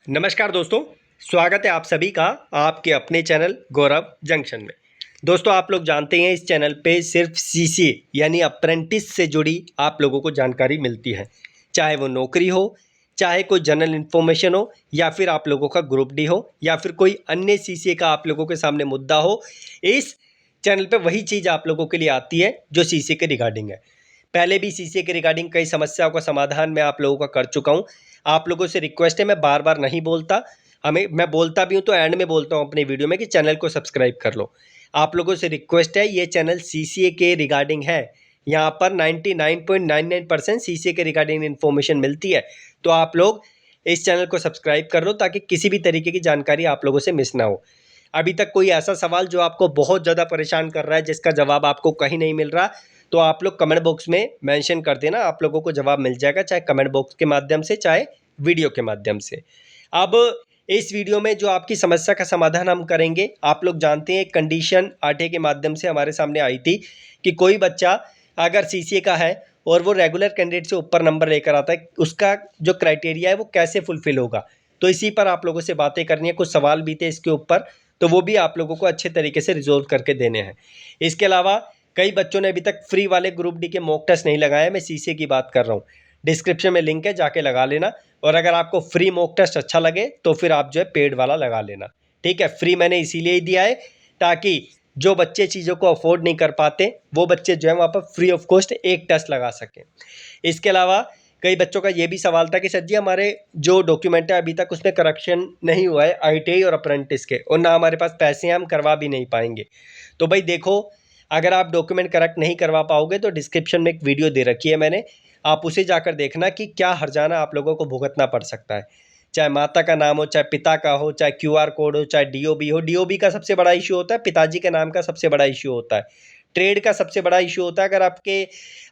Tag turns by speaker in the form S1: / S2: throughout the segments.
S1: नमस्कार दोस्तों, स्वागत है आप सभी का आपके अपने चैनल गौरव जंक्शन में। दोस्तों, आप लोग जानते हैं इस चैनल पे सिर्फ सीसीए यानी अप्रेंटिस से जुड़ी आप लोगों को जानकारी मिलती है। चाहे वो नौकरी हो, चाहे कोई जनरल इन्फॉर्मेशन हो, या फिर आप लोगों का ग्रुप डी हो, या फिर कोई अन्य सीसीए का आप लोगों के सामने मुद्दा हो। इस चैनल पे वही चीज़ आप लोगों के लिए आती है जो सीसीए के रिगार्डिंग है। पहले भी सीसीए के रिगार्डिंग कई समस्याओं का समाधान मैं आप लोगों का कर चुका हूँ। आप लोगों से रिक्वेस्ट है, मैं बार बार नहीं बोलता, मैं बोलता भी हूँ तो एंड में बोलता हूँ अपनी वीडियो में कि चैनल को सब्सक्राइब कर लो। आप लोगों से रिक्वेस्ट है, ये चैनल सीसीए के रिगार्डिंग है। यहाँ पर 99.99% सीसीए के रिगार्डिंग इन्फॉर्मेशन मिलती है। तो आप लोग इस चैनल को सब्सक्राइब कर लो ताकि किसी भी तरीके की जानकारी आप लोगों से मिस ना हो। अभी तक कोई ऐसा सवाल जो आपको बहुत ज़्यादा परेशान कर रहा है, जिसका जवाब आपको कहीं नहीं मिल रहा, तो आप लोग कमेंट बॉक्स में मेंशन कर देना, आप लोगों को जवाब मिल जाएगा, चाहे कमेंट बॉक्स के माध्यम से, चाहे वीडियो के माध्यम से। अब इस वीडियो में जो आपकी समस्या का समाधान हम करेंगे, आप लोग जानते हैं एक कंडीशन आरटीआई के माध्यम से हमारे सामने आई थी कि कोई बच्चा अगर सीसीए का है और वो रेगुलर कैंडिडेट से ऊपर नंबर लेकर आता है, उसका जो क्राइटेरिया है वो कैसे फुलफिल होगा। तो इसी पर आप लोगों से बातें करनी है, कुछ सवाल भी थे इसके ऊपर, तो वो भी आप लोगों को अच्छे तरीके से रिजोल्व करके देने हैं। इसके अलावा कई बच्चों ने अभी तक फ्री वाले ग्रुप डी के मॉक टेस्ट नहीं लगाए, मैं सीसीए की बात कर रहा हूँ। डिस्क्रिप्शन में लिंक है, जाके लगा लेना। और अगर आपको फ्री मॉक टेस्ट अच्छा लगे तो फिर आप जो है पेड वाला लगा लेना। ठीक है, फ्री मैंने इसीलिए ही दिया है ताकि जो बच्चे चीज़ों को अफोर्ड नहीं कर पाते वो बच्चे जो है वहाँ पर फ्री ऑफ कॉस्ट एक टेस्ट लगा सकें। इसके अलावा कई बच्चों का ये भी सवाल था कि सर जी हमारे जो डॉक्यूमेंट है अभी तक उसमें करेक्शन नहीं हुआ है आईटीआई और अप्रेंटिस के, और ना हमारे पास पैसे हैं, हम करवा भी नहीं पाएंगे। तो भाई देखो, अगर आप डॉक्यूमेंट करेक्ट नहीं करवा पाओगे तो डिस्क्रिप्शन में एक वीडियो दे रखी है मैंने, आप उसे जाकर देखना कि क्या हर्जाना आप लोगों को भुगतना पड़ सकता है। चाहे माता का नाम हो, चाहे पिता का हो, चाहे क्यूआर कोड हो, चाहे डीओबी हो। डीओबी का सबसे बड़ा इशू होता है, पिताजी के नाम का सबसे बड़ा इशू होता है, ट्रेड का सबसे बड़ा इशू होता है। अगर आपके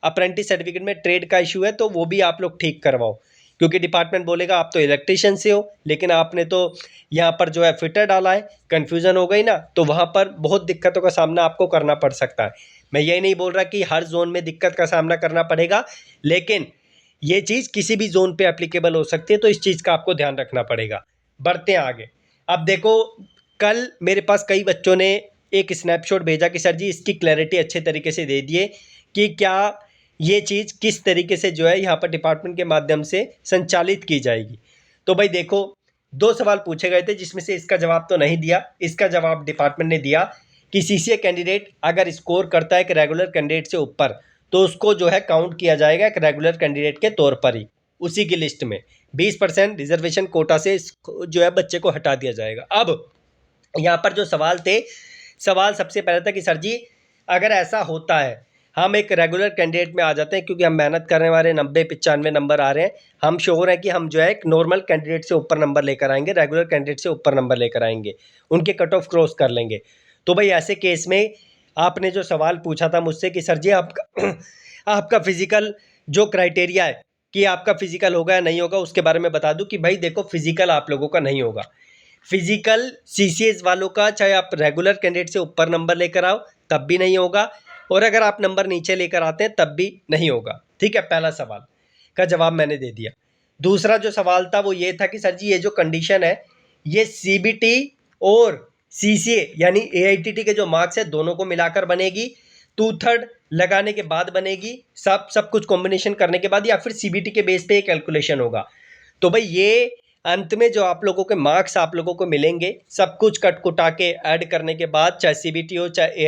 S1: अप्रेंटिस सर्टिफिकेट में ट्रेड का इशू है तो वो भी आप लोग ठीक करवाओ, क्योंकि डिपार्टमेंट बोलेगा आप तो इलेक्ट्रिशियन से हो, लेकिन आपने तो यहाँ पर जो है फिटर डाला है, कन्फ्यूज़न हो गई ना, तो वहाँ पर बहुत दिक्कतों का सामना आपको करना पड़ सकता है। मैं यही नहीं बोल रहा कि हर जोन में दिक्कत का सामना करना पड़ेगा, लेकिन ये चीज़ किसी भी जोन पे एप्लीकेबल हो सकती है, तो इस चीज़ का आपको ध्यान रखना पड़ेगा। बढ़ते हैं आगे। अब देखो, कल मेरे पास कई बच्चों ने एक स्नैपशॉट भेजा कि सर जी इसकी क्लैरिटी अच्छे तरीके से दे दिए कि क्या ये चीज़ किस तरीके से जो है यहाँ पर डिपार्टमेंट के माध्यम से संचालित की जाएगी। तो भाई देखो, दो सवाल पूछे गए थे जिसमें से इसका जवाब तो नहीं दिया, इसका जवाब डिपार्टमेंट ने दिया कि सीसीए कैंडिडेट अगर स्कोर करता है एक रेगुलर कैंडिडेट से ऊपर तो उसको जो है काउंट किया जाएगा एक रेगुलर कैंडिडेट के तौर पर ही, उसी की लिस्ट में 20% रिजर्वेशन कोटा से जो है बच्चे को हटा दिया जाएगा। अब यहाँ पर जो सवाल थे, सवाल सबसे पहले था कि सर जी अगर ऐसा होता है, हम एक रेगुलर कैंडिडेट में आ जाते हैं क्योंकि हम मेहनत करने वाले 90-95 नंबर आ रहे हैं, हम श्योर है कि हम जो है एक नॉर्मल कैंडिडेट से ऊपर नंबर लेकर आएंगे, रेगुलर कैंडिडेट से ऊपर नंबर लेकर आएंगे, उनके कट ऑफ क्रॉस कर लेंगे। तो भाई ऐसे केस में आपने जो सवाल पूछा था मुझसे कि सर जी आपका आपका फिजिकल जो क्राइटेरिया है कि आपका फिजिकल होगा या नहीं होगा, उसके बारे में बता दूं कि भाई देखो, फिजिकल आप लोगों का नहीं होगा। फिजिकल सीसीएस वालों का चाहे आप रेगुलर कैंडिडेट से ऊपर नंबर लेकर आओ तब भी नहीं होगा, और अगर आप नंबर नीचे लेकर आते हैं तब भी नहीं होगा। ठीक है, पहला सवाल का जवाब मैंने दे दिया। दूसरा जो सवाल था वो ये था कि सर जी ये जो कंडीशन है ये सीबीटी और सीसीए यानी एआईटीटी के जो मार्क्स है दोनों को मिलाकर बनेगी, 2/3 लगाने के बाद बनेगी, सब कुछ कॉम्बिनेशन करने के बाद, या फिर सीबीटी के बेस पे कैलकुलेशन होगा। तो भाई ये अंत में जो आप लोगों के मार्क्स आप लोगों को मिलेंगे, सब कुछ कट कुटा के ऐड करने के बाद, चाहे सीबीटी हो, चाहे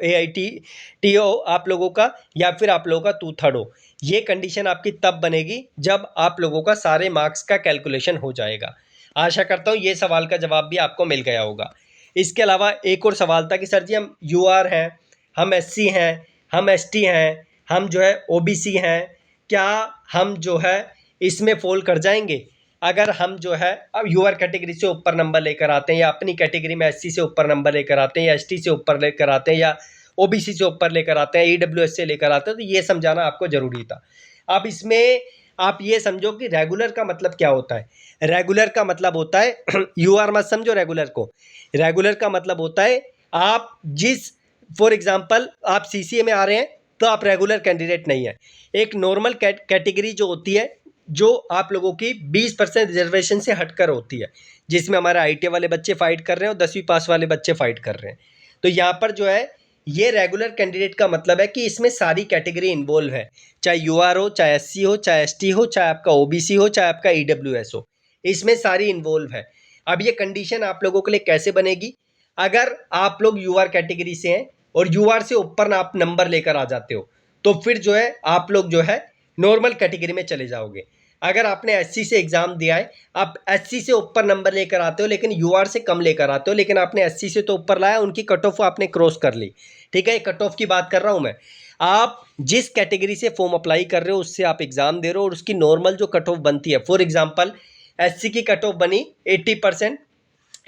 S1: एआईटी हो आप लोगों का, या फिर आप लोगों का 2/3 हो, ये कंडीशन आपकी तब बनेगी जब आप लोगों का सारे मार्क्स का कैलकुलेशन हो जाएगा। आशा करता हूँ ये सवाल का जवाब भी आपको मिल गया होगा। इसके अलावा एक और सवाल था कि सर जी हम यूआर हैं, हम एससी हैं, हम एसटी हैं, हम जो है ओबीसी हैं, क्या हम जो है इसमें फॉल कर जाएंगे अगर हम जो है अब यूआर कैटेगरी से ऊपर नंबर लेकर आते हैं, या अपनी कैटेगरी में एससी से ऊपर नंबर लेकर आते हैं, या एसटी से ऊपर लेकर आते हैं, या ओबीसी से ऊपर लेकर आते हैं, ईडब्ल्यूएस से लेकर आते हैं। तो ये समझाना आपको जरूरी था। अब इसमें आप ये समझो कि रेगुलर का मतलब क्या होता है। रेगुलर का मतलब होता है यूआर मत समझो रेगुलर को। रेगुलर का मतलब होता है आप जिस, फॉर एग्जाम्पल आप सीसीए में आ रहे हैं तो आप रेगुलर कैंडिडेट नहीं है। एक नॉर्मल कैटेगरी जो होती है जो आप लोगों की 20% रिजर्वेशन से हटकर होती है, जिसमें हमारे ITA वाले बच्चे फाइट कर रहे हैं और 10वीं पास वाले बच्चे फाइट कर रहे हैं। तो यहाँ पर जो है ये रेगुलर कैंडिडेट का मतलब है कि इसमें सारी कैटेगरी इन्वॉल्व है, चाहे UR हो, चाहे SC हो, चाहे ST हो, चाहे आपका OBC हो, चाहे आपका EWS हो, इसमें सारी इन्वॉल्व है। अब ये कंडीशन आप लोगों के लिए कैसे बनेगी? अगर आप लोग UR कैटेगरी से हैं और UR से ऊपर आप नंबर लेकर आ जाते हो, तो फिर जो है आप लोग जो है नॉर्मल कैटेगरी में चले जाओगे। अगर आपने SC से एग्जाम दिया है, आप SC से ऊपर नंबर लेकर आते हो लेकिन UR से कम लेकर आते हो, लेकिन आपने SC से तो ऊपर लाया, उनकी कट ऑफ आपने क्रॉस कर ली, ठीक है, कट ऑफ की बात कर रहा हूं मैं। आप जिस कैटेगरी से फॉर्म अप्लाई कर रहे हो उससे आप एग्जाम दे रहे हो और उसकी नॉर्मल जो कट ऑफ बनती है, फॉर एग्जाम्पल SC की कट ऑफ बनी 80%,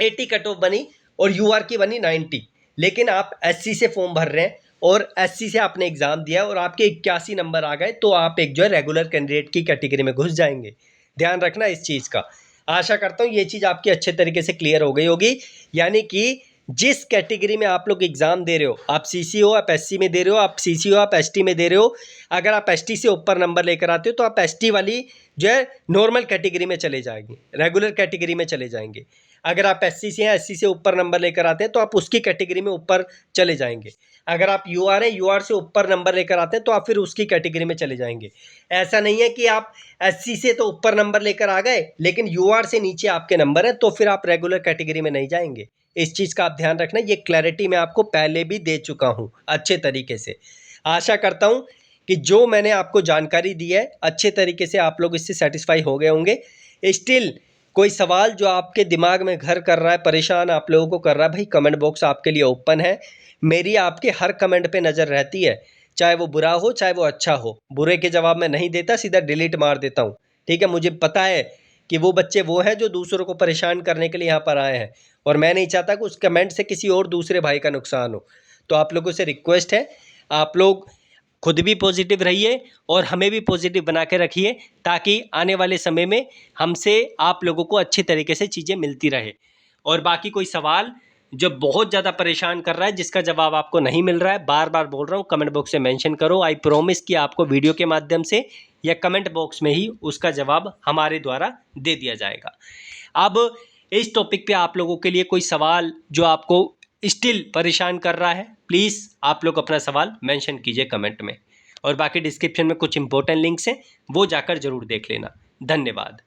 S1: 80 कट ऑफ बनी और UR की बनी 90, लेकिन आप SC से फॉर्म भर रहे हैं और SC से आपने एग्जाम दिया और आपके 81 नंबर आ गए, तो आप एक जो है रेगुलर कैंडिडेट की कैटेगरी में घुस जाएंगे। ध्यान रखना इस चीज़ का। आशा करता हूँ ये चीज़ आपकी अच्छे तरीके से क्लियर हो गई होगी। यानी कि जिस कैटेगरी में आप लोग एग्जाम दे रहे हो, आप CC हो, आप SC में दे रहे हो, आप CC हो, आप ST में दे रहे हो, अगर आप ST से ऊपर नंबर लेकर आते हो तो आप ST वाली जो है नॉर्मल कैटेगरी में चले जाएंगे, रेगुलर कैटेगरी में चले जाएंगे। अगर आप SC से हैं, SC से ऊपर नंबर लेकर आते हैं तो आप उसकी कैटेगरी में ऊपर चले जाएंगे। अगर आप UR हैं, UR से ऊपर नंबर लेकर आते हैं तो आप फिर उसकी कैटेगरी में चले जाएंगे। ऐसा नहीं है कि आप SC से तो ऊपर नंबर लेकर आ गए लेकिन UR से नीचे आपके नंबर हैं तो फिर आप रेगुलर कैटेगरी में नहीं जाएंगे। इस चीज़ का आप ध्यान रखना, ये क्लैरिटी मैं आपको पहले भी दे चुका हूँ अच्छे तरीके से। आशा करता हूँ कि जो मैंने आपको जानकारी दी है अच्छे तरीके से आप लोग इससे सेटिस्फाई हो गए होंगे। स्टिल कोई सवाल जो आपके दिमाग में घर कर रहा है, परेशान आप लोगों को कर रहा है, भाई कमेंट बॉक्स आपके लिए ओपन है। मेरी आपके हर कमेंट पे नज़र रहती है, चाहे वो बुरा हो चाहे वो अच्छा हो। बुरे के जवाब मैं नहीं देता, सीधा डिलीट मार देता हूँ, ठीक है। मुझे पता है कि वो बच्चे वो हैं जो दूसरों को परेशान करने के लिए यहाँ पर आए हैं और मैं नहीं चाहता कि उस कमेंट से किसी और दूसरे भाई का नुकसान हो। तो आप लोगों से रिक्वेस्ट है, आप लोग खुद भी पॉजिटिव रहिए और हमें भी पॉजिटिव बना के रखिए, ताकि आने वाले समय में हमसे आप लोगों को अच्छी तरीके से चीज़ें मिलती रहे। और बाकी कोई सवाल जो बहुत ज़्यादा परेशान कर रहा है, जिसका जवाब आपको नहीं मिल रहा है, बार बार बोल रहा हूँ, कमेंट बॉक्स में मेंशन करो। आई प्रॉमिस कि आपको वीडियो के माध्यम से या कमेंट बॉक्स में ही उसका जवाब हमारे द्वारा दे दिया जाएगा। अब इस टॉपिक पे आप लोगों के लिए कोई सवाल जो आपको स्टिल परेशान कर रहा है, प्लीज़ आप लोग अपना सवाल मेंशन कीजिए कमेंट में। और बाकी डिस्क्रिप्शन में कुछ इंपॉर्टेंट लिंक्स हैं, वो जाकर ज़रूर देख लेना। धन्यवाद।